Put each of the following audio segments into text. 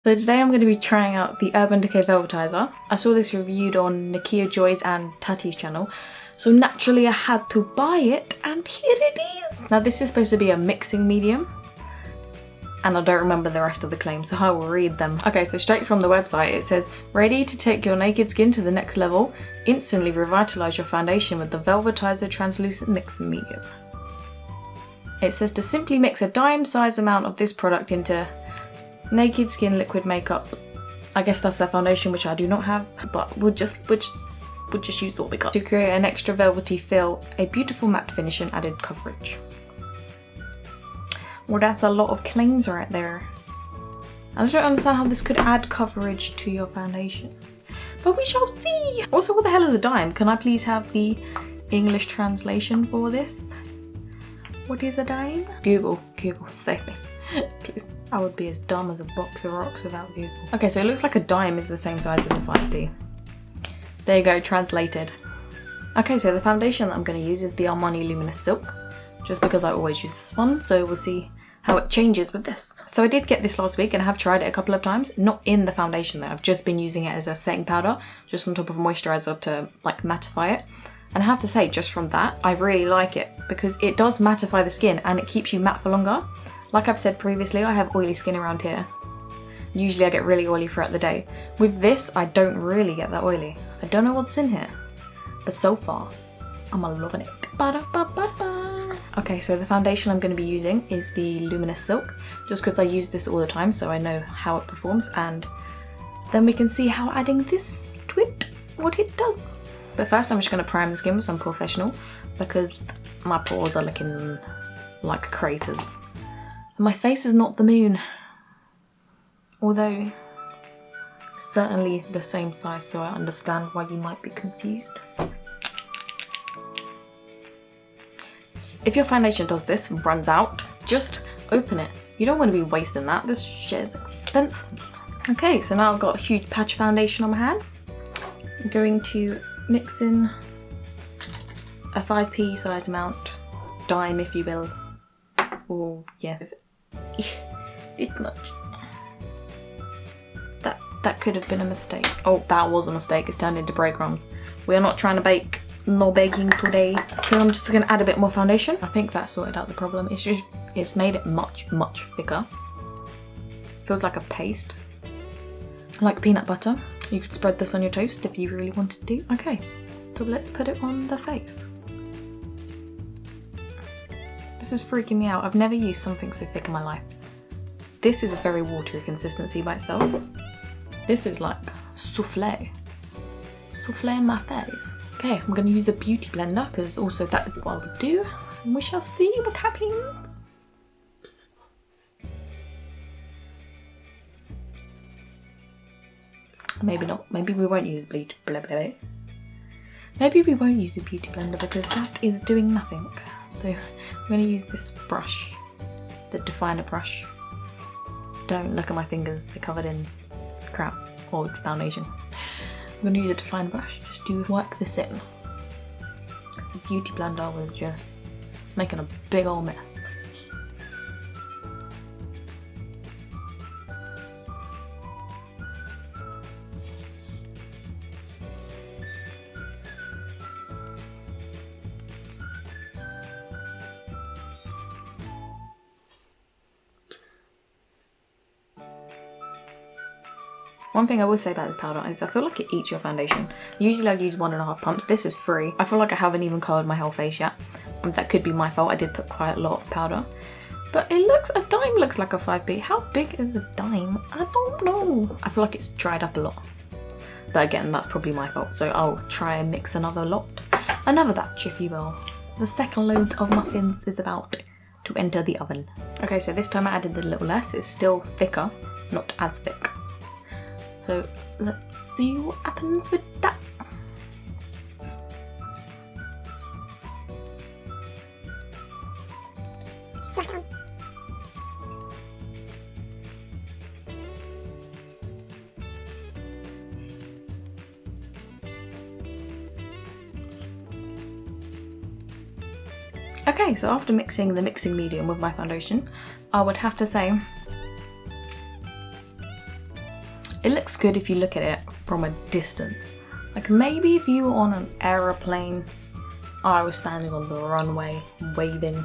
So today I'm going to be trying out the Urban Decay Velvetizer. I saw this reviewed on Nakia Joy's and Tati's channel, so naturally I had to buy it, and here it is! Now this is supposed to be a mixing medium, and I don't remember the rest of the claims, so I will read them. Okay, so straight from the website it says, ready to take your naked skin to the next level, instantly revitalize your foundation with the Velvetizer translucent mixing medium. It says to simply mix a dime size amount of this product into naked skin liquid makeup. I guess that's their foundation, which I do not have, but we'll just use what we got to create an extra velvety feel, a beautiful matte finish and added coverage. Well, that's a lot of claims right there. And I don't understand how this could add coverage to your foundation, but we shall see. Also, what the hell is a dime? Can I please have the English translation for this? What is a dime? Google, save me, please. I would be as dumb as a box of rocks without Google. Okay, so it looks like a dime is the same size as a 5p. There you go, translated. Okay, so the foundation that I'm going to use is the Armani Luminous Silk, just because I always use this one, so we'll see how it changes with this. So I did get this last week and I have tried it a couple of times, not in the foundation though. I've just been using it as a setting powder, just on top of a moisturiser to like mattify it. And I have to say, just from that, I really like it because it does mattify the skin and it keeps you matte for longer. Like I've said previously, I have oily skin around here. Usually I get really oily throughout the day. With this, I don't really get that oily. I don't know what's in here, but so far, I'm loving it. Ba-da-ba-ba-ba. Okay, so the foundation I'm going to be using is the Luminous Silk, just because I use this all the time, so I know how it performs, and then we can see how adding this to it, what it does. But first I'm just going to prime the skin with some Professional, because my pores are looking like craters. My face is not the moon, although it's certainly the same size, so I understand why you might be confused. If your foundation does this and runs out, just open it. You don't want to be wasting that, this shit is expensive. Okay, so now I've got a huge patch foundation on my hand. I'm going to mix in a 5p size amount, dime if you will, or yeah, this much. That could have been a mistake. Oh, that was a mistake. It's turned into breadcrumbs. We are not trying to bake. No baking today. So I'm just going to add a bit more foundation. I think that sorted out the problem. It's made it much thicker. Feels like a paste. Like peanut butter. You could spread this on your toast if you really wanted to. Okay, so let's put it on the face. This is freaking me out. I've never used something so thick in my life. This is a very watery consistency by itself. This is like souffle. Souffle in my face. Okay, I'm going to use a beauty blender because also that is what I would do. And we shall see what happens. Maybe not. Maybe we won't use bleach. Blah, blah, blah. Maybe we won't use the beauty blender because that is doing nothing. So I'm going to use this brush, the definer brush. Don't look at my fingers, they're covered in crap or foundation. I'm going to use a definer brush just to work this in. Because the beauty blender was just making a big old mess. One thing I will say about this powder is I feel like it eats your foundation. Usually I'd use 1.5 pumps. This is 3. I feel like I haven't even covered my whole face yet. That could be my fault. I did put quite a lot of powder. But a dime looks like a 5p. How big is a dime? I don't know. I feel like it's dried up a lot. But again, that's probably my fault. So I'll try and mix another lot. Another batch, if you will. The second load of muffins is about to enter the oven. Okay, so this time I added a little less. It's still thicker, not as thick. So let's see what happens with that. Okay, so after mixing the mixing medium with my foundation, I would have to say It looks good if you look at it from a distance. Like maybe if you were on an aeroplane, I was standing on the runway waving,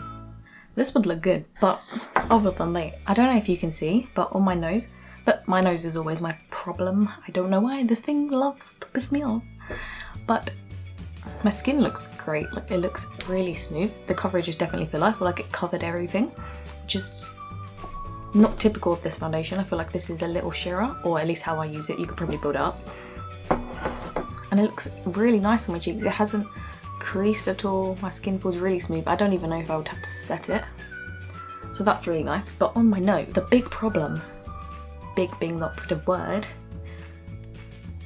this would look good. But other than that, I don't know if you can see, but on my nose, but my nose is always my problem. I don't know why this thing loves to piss me off. But my skin looks great, like it looks really smooth. The coverage is definitely full. I feel like it covered everything, which is not typical of this foundation. I feel like this is a little sheerer, or at least how I use it. You could probably build it up. And it looks really nice on my cheeks. It hasn't creased at all. My skin feels really smooth. I don't even know if I would have to set it. So that's really nice. But on my nose, the big problem, big being the operative word,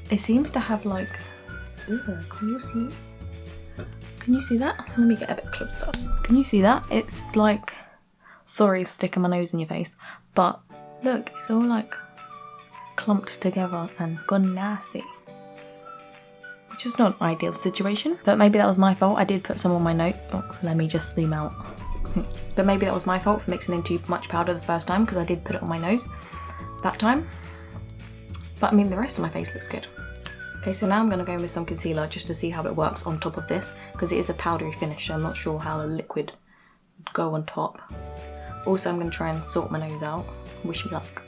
it seems to have like, can you see? Can you see that? Let me get a bit closer. Can you see that? It's like, sorry, sticking my nose in your face, but look, it's all like clumped together and gone nasty. Which is not an ideal situation, but maybe that was my fault. I did put some on my nose. Oh, let me just zoom out. But maybe that was my fault for mixing in too much powder the first time, because I did put it on my nose that time. But I mean, the rest of my face looks good. Okay, so now I'm going to go in with some concealer just to see how it works on top of this, because it is a powdery finish, so I'm not sure how the liquid would go on top. Also, I'm going to try and sort my nose out. Wish me luck.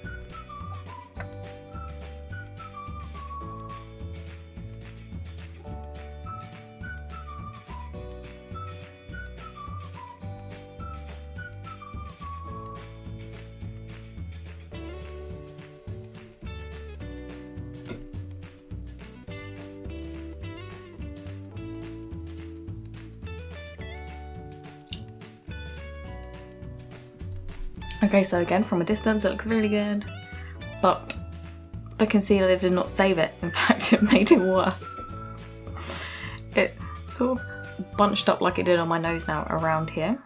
Okay, so again, from a distance, it looks really good, but the concealer did not save it. In fact, it made it worse. It sort of bunched up like it did on my nose now around here.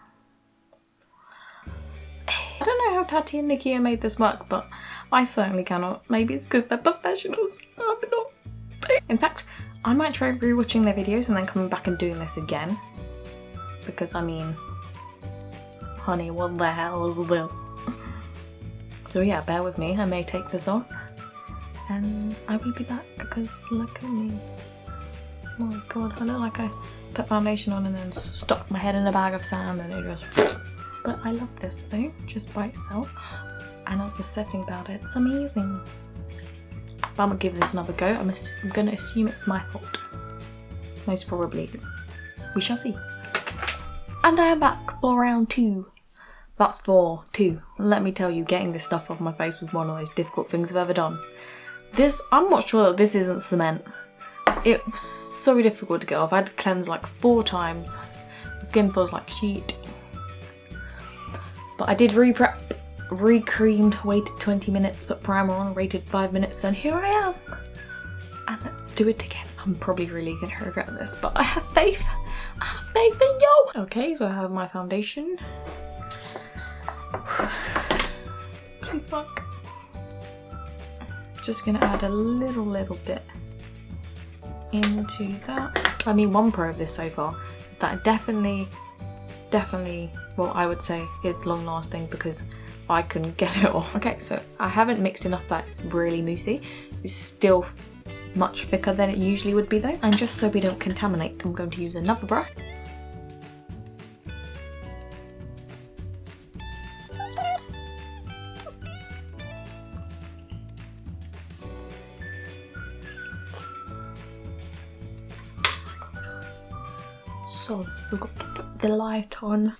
I don't know how Tati and Nikki made this work, but I certainly cannot. Maybe it's because they're professionals. I'm not. In fact, I might try rewatching their videos and then coming back and doing this again. Because, I mean, honey, what the hell is this? So yeah, bear with me, I may take this off and I will be back, because look at me. Oh my god, I look like I put foundation on and then stuck my head in a bag of sand and it just... But I love this though, just by itself. And as a setting powder, it's amazing. But I'm gonna give this another go. I'm gonna assume it's my fault. Most probably is. We shall see. And I am back for round 2. That's for 2. Let me tell you, getting this stuff off my face was one of the most difficult things I've ever done. This, I'm not sure that this isn't cement. It was so difficult to get off. I had to cleanse like 4 times. My skin feels like shit. But I did re-prep, re-creamed, waited 20 minutes, put primer on, waited 5 minutes, and here I am. And let's do it again. I'm probably really gonna regret this, but I have faith. I have faith in you. Okay, so I have my foundation. Please work. Just gonna add a little bit into that. I mean, one pro of this so far is that definitely, well, I would say it's long lasting because I couldn't get it off. Okay, so I haven't mixed enough that it's really moussey. It's still much thicker than it usually would be though. And just so we don't contaminate, I'm going to use another brush. So I forgot to put the light on.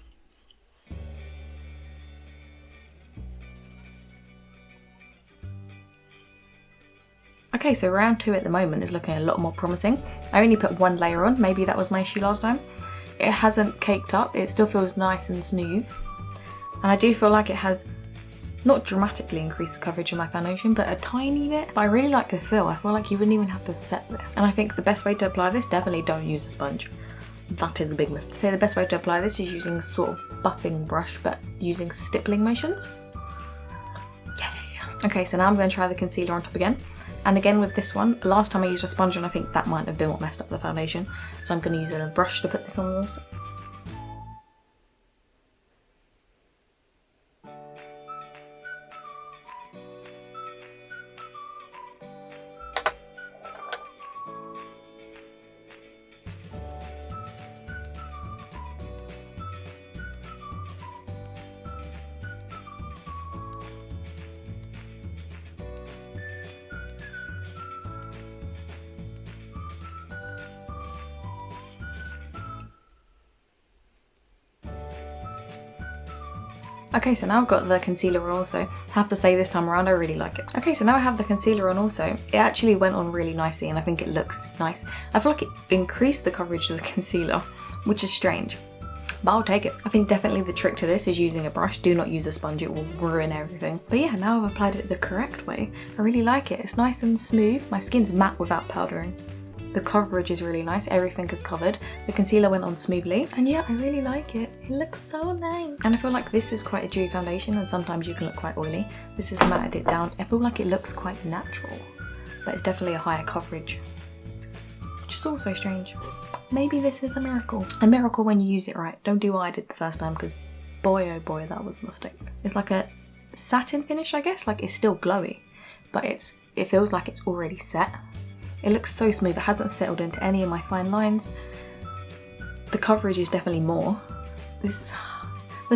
Okay, so round 2 at the moment is looking a lot more promising. I only put 1 layer on, maybe that was my issue last time. It hasn't caked up, it still feels nice and smooth. And I do feel like it has not dramatically increased the coverage of my foundation, but a tiny bit. But I really like the feel. I feel like you wouldn't even have to set this. And I think the best way to apply this, definitely don't use a sponge. That is a big myth. So the best way to apply this is using sort of buffing brush, but using stippling motions. Yay! Okay, so now I'm going to try the concealer on top again. And again with this one, last time I used a sponge and I think that might have been what messed up the foundation. So I'm going to use a brush to put this on also. Okay, so now I've got the concealer on also. I have to say this time around I really like it. Okay, so now I have the concealer on also. It actually went on really nicely and I think it looks nice. I feel like it increased the coverage of the concealer, which is strange, but I'll take it. I think definitely the trick to this is using a brush. Do not use a sponge, it will ruin everything. But yeah, now I've applied it the correct way. I really like it. It's nice and smooth. My skin's matte without powdering. The coverage is really nice, everything is covered. The concealer went on smoothly. And yeah, I really like it. It looks so nice. And I feel like this is quite a dewy foundation and sometimes you can look quite oily. This has matted it down. I feel like it looks quite natural, but it's definitely a higher coverage, which is also strange. Maybe this is a miracle. A miracle when you use it right. Don't do what I did the first time because boy oh boy, that was a mistake. It's like a satin finish, I guess. Like it's still glowy, but it feels like it's already set. It looks so smooth, it hasn't settled into any of my fine lines. The coverage is definitely more. There's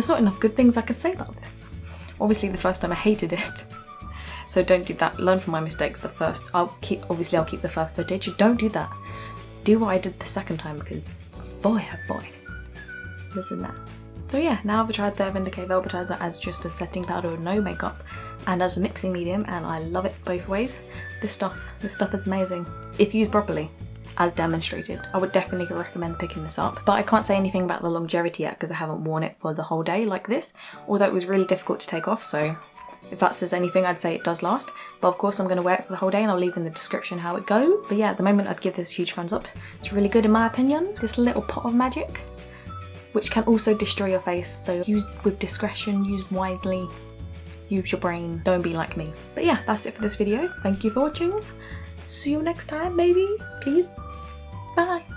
not enough good things I could say about this. Obviously the first time I hated it, so don't do that. Learn from my mistakes. I'll keep the first footage. Don't do that. Do what I did the second time because boy oh boy, this is nuts. So yeah, now I've tried the Decay Velvetizer as just a setting powder with no makeup and as a mixing medium, and I love it both ways. This stuff is amazing. If used properly, as demonstrated, I would definitely recommend picking this up. But I can't say anything about the longevity yet because I haven't worn it for the whole day like this, although it was really difficult to take off, so if that says anything, I'd say it does last. But of course I'm going to wear it for the whole day and I'll leave in the description how it goes. But yeah, at the moment I'd give this a huge thumbs up. It's really good in my opinion. This little pot of magic, which can also destroy your face, so use with discretion, use wisely, use your brain, don't be like me. But yeah, that's it for this video. Thank you for watching. See you next time, maybe, please. Bye.